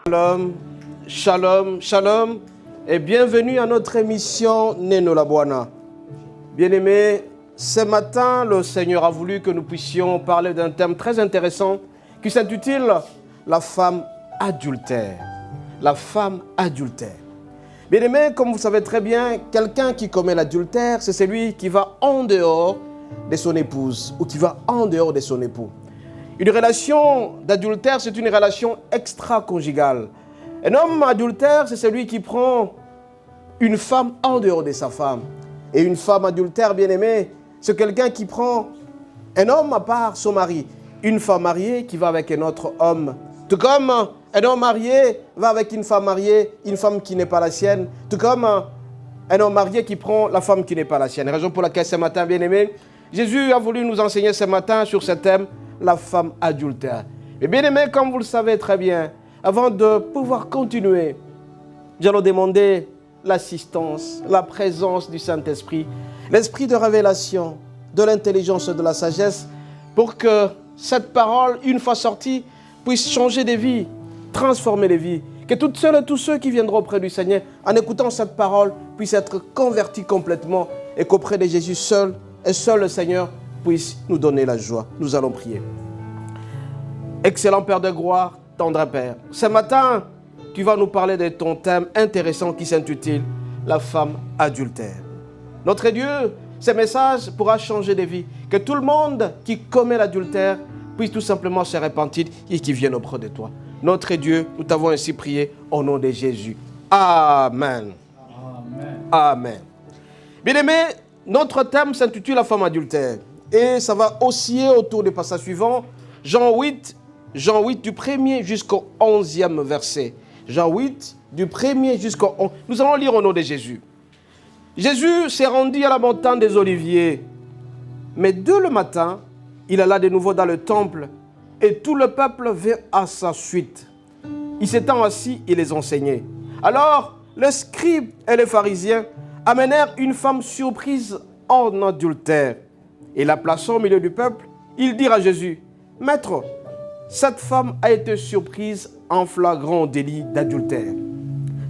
Shalom, shalom, shalom et bienvenue à notre émission Neno la Buana. Bien-aimés, ce matin, le Seigneur a voulu que nous puissions parler d'un thème très intéressant qui s'intitule la femme adultère. La femme adultère. Bien-aimés, comme vous savez très bien, quelqu'un qui commet l'adultère, c'est celui qui va en dehors de son épouse ou qui va en dehors de son époux. Une relation d'adultère, c'est une relation extra-conjugale. Un homme adultère, c'est celui qui prend une femme en dehors de sa femme. Et une femme adultère, bien-aimée, c'est quelqu'un qui prend un homme à part son mari. Une femme mariée qui va avec un autre homme. Tout comme un homme marié va avec une femme mariée, une femme qui n'est pas la sienne. Tout comme un homme marié qui prend la femme qui n'est pas la sienne. Raison pour laquelle ce matin, bien-aimés, Jésus a voulu nous enseigner ce matin sur ce thème, la femme adultère. Et bien aimé, comme vous le savez très bien, avant de pouvoir continuer, nous allons demander l'assistance, la présence du Saint-Esprit, l'esprit de révélation, de l'intelligence et de la sagesse, pour que cette parole, une fois sortie, puisse changer des vies, transformer les vies. Que toutes celles et tous ceux qui viendront auprès du Seigneur, en écoutant cette parole, puissent être convertis complètement et qu'auprès de Jésus seul, et seul le Seigneur, puisse nous donner la joie. Nous allons prier. Excellent Père de gloire, tendre Père, ce matin, tu vas nous parler de ton thème intéressant qui s'intitule « La femme adultère ». Notre Dieu, ce message pourra changer des vies. Que tout le monde qui commet l'adultère puisse tout simplement se repentir et qui vienne auprès de toi. Notre Dieu, nous t'avons ainsi prié au nom de Jésus. Amen. Amen. Amen. Bien-aimés, notre thème s'intitule « La femme adultère ». Et ça va osciller autour des passages suivants. Jean 8, du 1er jusqu'au 11e verset. Jean 8, du 1er jusqu'au 11. Nous allons lire au nom de Jésus. Jésus s'est rendu à la montagne des Oliviers. Mais dès le matin, il alla de nouveau dans le temple et tout le peuple vint à sa suite. Il s'étant assis, il les enseignait. Alors, les scribes et les pharisiens amenèrent une femme surprise en adultère. Et la plaçant au milieu du peuple, ils dirent à Jésus, « Maître, cette femme a été surprise en flagrant délit d'adultère.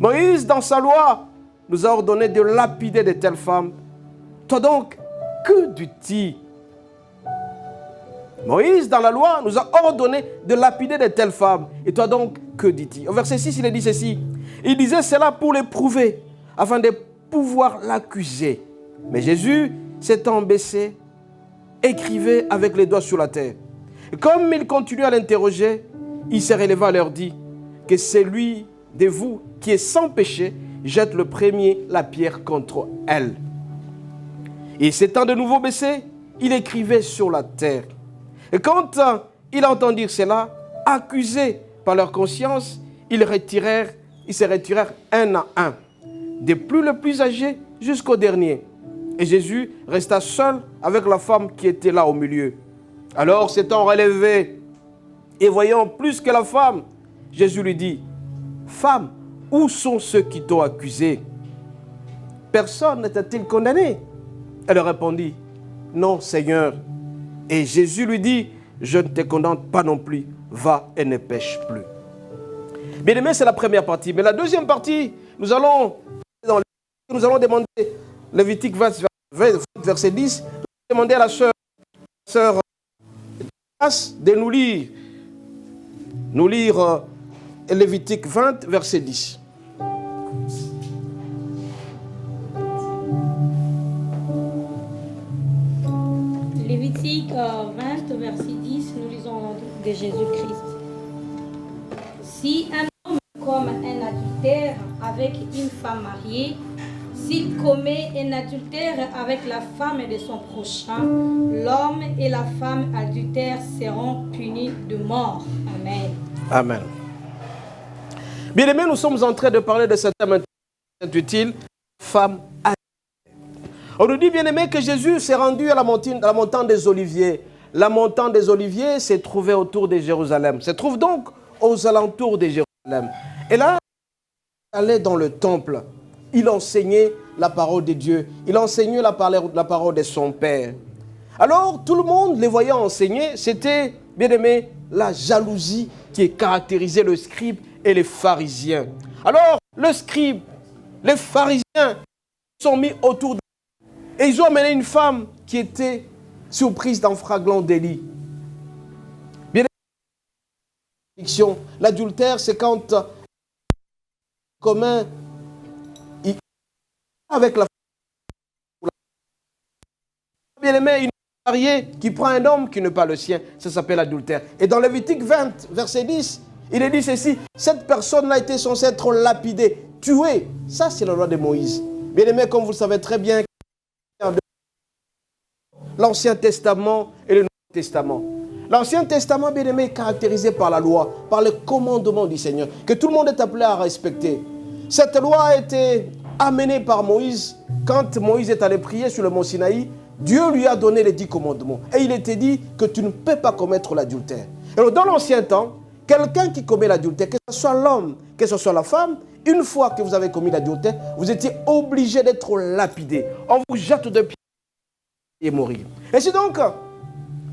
Moïse, dans sa loi, nous a ordonné de lapider de telles femmes. Toi donc, que dis-tu » Moïse, dans la loi, nous a ordonné de lapider de telles femmes. Et toi donc, que dis-tu? Au verset 6, il a dit ceci. Il disait cela pour l'éprouver, afin de pouvoir l'accuser. Mais Jésus, s'étant baissé, écrivait avec les doigts sur la terre. Et comme il continuait à l'interroger, il se releva et leur dit que celui de vous qui est sans péché jette le premier la pierre contre elle. Et s'étant de nouveau baissé, il écrivait sur la terre. Et quand il entendit cela, accusés par leur conscience, ils se retirèrent un à un, des plus âgés jusqu'au dernier. Et Jésus resta seul avec la femme qui était là au milieu. Alors, s'étant relevé et voyant plus que la femme, Jésus lui dit, « Femme, où sont ceux qui t'ont accusé? Personne n'était-il condamné ?» Elle répondit, « Non, Seigneur. » Et Jésus lui dit, « Je ne te condamne pas non plus. Va et ne pêche plus. » Bien-aimé, c'est la première partie. Mais la deuxième partie, nous allons demander Lévitique 20, verset 10, demander à la sœur de nous lire Lévitique 20, verset 10. Lévitique 20, verset 10, nous lisons de Jésus-Christ. Si un homme commet un adultère avec une femme mariée, s'il commet un adultère avec la femme de son prochain, l'homme et la femme adultères seront punis de mort. Amen. Amen. Bien aimés, nous sommes en train de parler de cette thème utile, femme adultère. On nous dit, bien aimé, que Jésus s'est rendu à la montagne des Oliviers. La montagne des Oliviers s'est trouvée autour de Jérusalem. Se trouve donc aux alentours de Jérusalem. Et là, il allait dans le temple. Il enseignait la parole de Dieu. Il enseignait la parole de son Père. Alors, tout le monde les voyait enseigner. C'était, bien aimé, la jalousie qui caractérisait le scribe et les pharisiens. Alors, le scribe, les pharisiens sont mis autour de lui. Et ils ont amené une femme qui était surprise d'un flagrant délit. Bien évidemment, l'adultère, c'est quand commun avec la bien aimé, une mariée qui prend un homme qui n'est pas le sien, ça s'appelle adultère. Et dans Lévitique 20, verset 10, il est dit ceci, cette personne-là était censée être lapidée, tuée. Ça, c'est la loi de Moïse. Bien aimé, comme vous le savez très bien, l'Ancien Testament et le Nouveau Testament. L'Ancien Testament, bien aimé, est caractérisé par la loi, par le commandement du Seigneur, que tout le monde est appelé à respecter. Cette loi a été amenée par Moïse. Quand Moïse est allé prier sur le mont Sinaï, Dieu lui a donné les 10 commandements. Et il était dit que tu ne peux pas commettre l'adultère. Alors dans l'ancien temps, quelqu'un qui commet l'adultère, que ce soit l'homme, que ce soit la femme, une fois que vous avez commis l'adultère, vous étiez obligé d'être lapidé. On vous jette de pied et mourir. Et c'est donc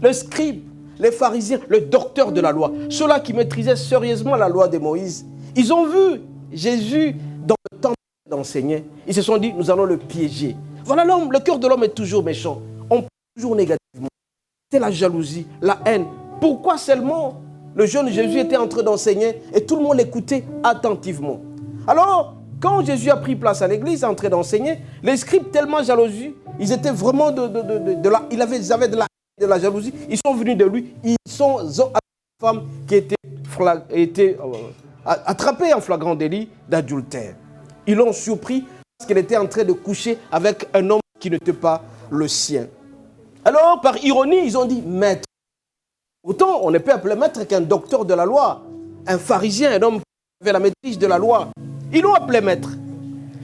le scribe, les pharisiens, le docteur de la loi, ceux-là qui maîtrisaient sérieusement la loi de Moïse, ils ont vu Jésus dans le temple d'enseigner. Ils se sont dit, nous allons le piéger. Voilà l'homme, le cœur de l'homme est toujours méchant. On pense toujours négativement. C'est la jalousie, la haine. Pourquoi seulement le jeune Jésus était en train d'enseigner et tout le monde l'écoutait attentivement? Alors, quand Jésus a pris place à l'église, en train d'enseigner, les scribes tellement jaloux, ils étaient vraiment ils avaient de la jalousie. Ils sont venus de lui, ils ont une femme qui était attrapée en flagrant délit d'adultère. Ils l'ont surpris parce qu'elle était en train de coucher avec un homme qui n'était pas le sien. Alors, par ironie, ils ont dit, maître. Pourtant, on ne peut appeler maître qu'un docteur de la loi, un pharisien, un homme qui avait la maîtrise de la loi. Ils l'ont appelé maître.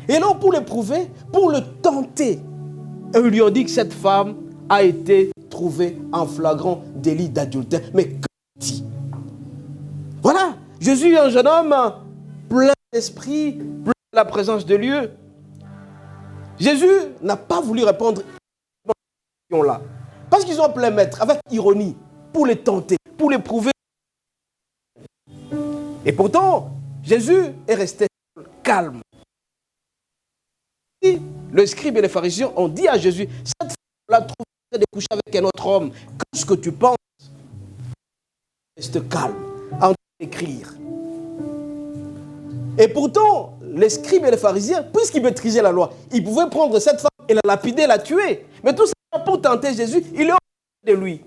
Et alors, pour l'éprouver, pour le tenter, ils lui ont dit que cette femme a été trouvée en flagrant délit d'adultère. Mais que dit? Voilà, Jésus est un jeune homme plein d'esprit, plein de la présence de Dieu. Jésus n'a pas voulu répondre à cette question-là. Parce qu'ils ont appelé maître avec ironie, pour les tenter, pour les prouver. Et pourtant, Jésus est resté calme. Le scribe et les pharisiens ont dit à Jésus, cette femme-là trouve de coucher avec un autre homme. Qu'est-ce que tu penses? Reste calme, en train d'écrire. Et pourtant, les scribes et les pharisiens, puisqu'ils maîtrisaient la loi, ils pouvaient prendre cette femme et la lapider, la tuer. Mais tout ça pour tenter Jésus, il est de lui.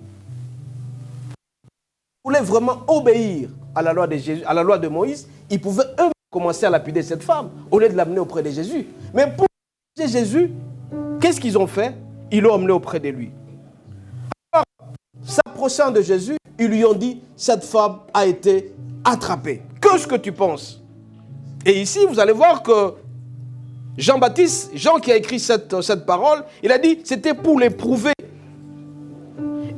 Ils voulaient vraiment obéir à la loi de Jésus, à la loi de Moïse. Ils pouvaient eux commencer à lapider cette femme au lieu de l'amener auprès de Jésus. Mais pour Jésus, qu'est-ce qu'ils ont fait? Ils l'ont emmené auprès de lui. Alors, s'approchant de Jésus, ils lui ont dit, cette femme a été attrapée. Qu'est-ce que tu penses? Et ici, vous allez voir que Jean-Baptiste, Jean qui a écrit cette parole, il a dit, c'était pour l'éprouver.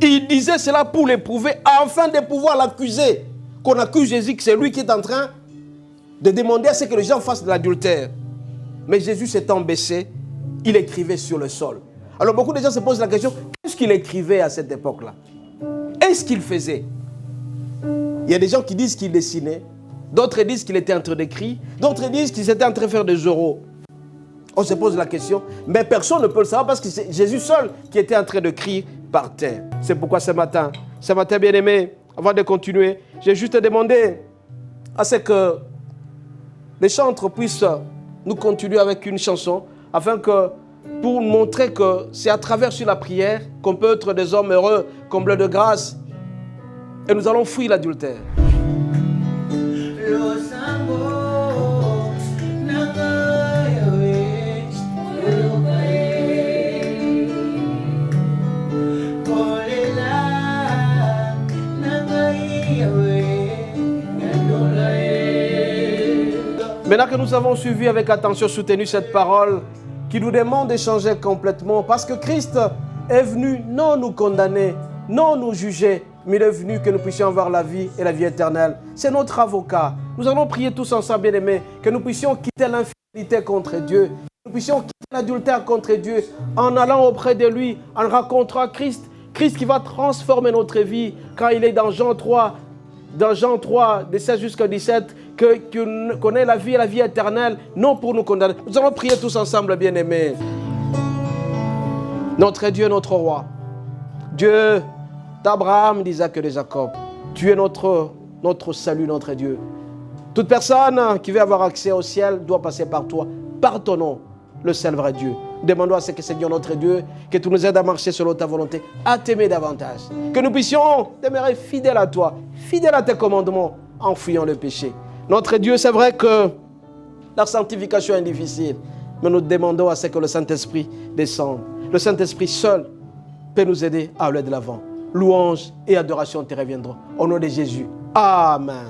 Il disait cela pour l'éprouver, afin de pouvoir l'accuser. Qu'on accuse Jésus, que c'est lui qui est en train de demander à ce que les gens fassent de l'adultère. Mais Jésus s'étant baissé, il écrivait sur le sol. Alors beaucoup de gens se posent la question, qu'est-ce qu'il écrivait à cette époque-là? Est-ce qu'il faisait? Il y a des gens qui disent qu'il dessinait, d'autres disent qu'il était en train d'écrire, d'autres disent qu'il était en train de faire des oraux. On se pose la question, mais personne ne peut le savoir parce que c'est Jésus seul qui était en train de crier par terre. C'est pourquoi ce matin, bien aimé, avant de continuer, j'ai juste demandé à ce que les chantres puissent nous continuer avec une chanson, afin que, pour montrer que c'est à travers sur la prière qu'on peut être des hommes heureux, comblés de grâce, et nous allons fuir l'adultère. Maintenant que nous avons suivi avec attention, soutenu cette parole qui nous demande de changer complètement, parce que Christ est venu non nous condamner, non nous juger, mais il est venu que nous puissions avoir la vie et la vie éternelle. C'est notre avocat. Nous allons prier tous ensemble, bien-aimés, que nous puissions quitter l'infidélité contre Dieu, que nous puissions quitter l'adultère contre Dieu, en allant auprès de lui, en rencontrant Christ, Christ qui va transformer notre vie, quand il est dans Jean 3, dans Jean 3, de 16 jusqu'à 17, qu'on ait la vie éternelle, non pour nous condamner. Nous allons prier tous ensemble, bien-aimés. Notre Dieu, notre roi, Dieu d'Abraham, d'Isaac et de Jacob, tu es notre salut, notre Dieu. Toute personne qui veut avoir accès au ciel doit passer par toi, par ton nom, le seul vrai Dieu. Demandons à ce que Seigneur notre Dieu, que tu nous aides à marcher selon ta volonté, à t'aimer davantage. Que nous puissions demeurer fidèles à toi, fidèles à tes commandements, en fuyant le péché. Notre Dieu, c'est vrai que la sanctification est difficile, mais nous demandons à ce que le Saint-Esprit descende. Le Saint-Esprit seul peut nous aider à aller de l'avant. Louange et adoration te reviendront. Au nom de Jésus. Amen.